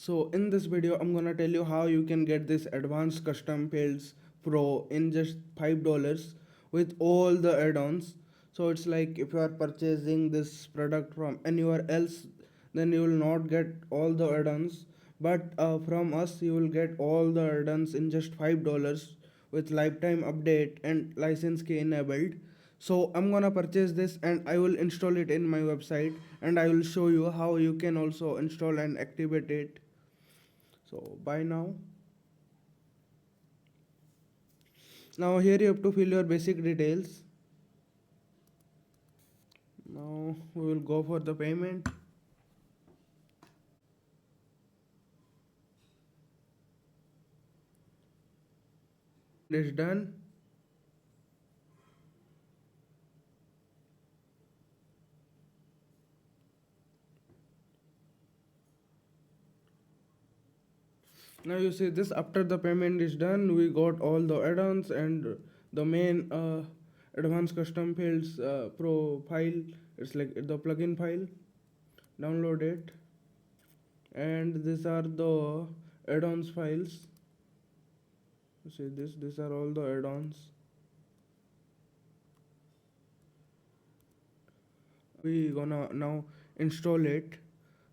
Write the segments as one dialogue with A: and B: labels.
A: So in this video I'm gonna tell you how you can get this advanced custom fields pro in just $5 with all the add-ons. So it's like if you are purchasing this product from anywhere else, then you will not get all the add-ons, but from us you will get all the add-ons in just $5 with lifetime update and license key enabled. So I'm gonna purchase this and I will install it in my website, and I will show you how you can also install and activate it. So buy now. Now here you have to fill your basic details. Now we will go for the payment. It's done. Now you see this, after the payment is done, we got all the add-ons and the main advanced custom fields pro file. It's like the plugin file. Download it, and these are the add-ons files. You see this, these are all the add-ons. We gonna now install it.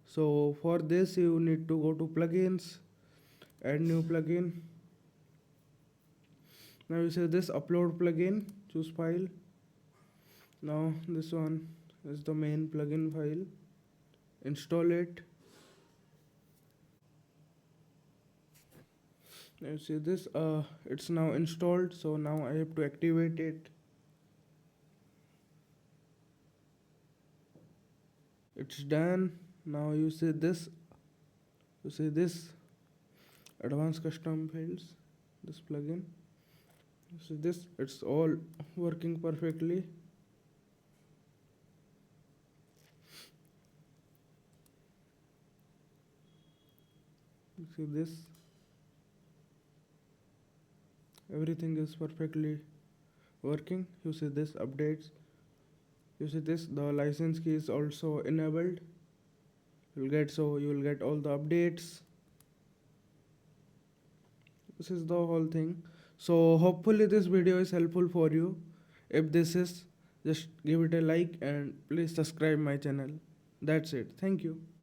A: So for this you need to go to plugins, add new plugin. Now you see this upload plugin, choose file. Now this one is the main plugin file. Install it. Now you see this, it's now installed. So now I have to activate it. It's done. Now you see this, advanced custom fields, this plugin. You see this, it's all working perfectly. You see this, everything is perfectly working. You see this updates. You see this, the license key is also enabled. You will get all the updates. This is the whole thing. So hopefully this video is helpful for you. If this is, just give it a like and please subscribe my channel. That's it. Thank you.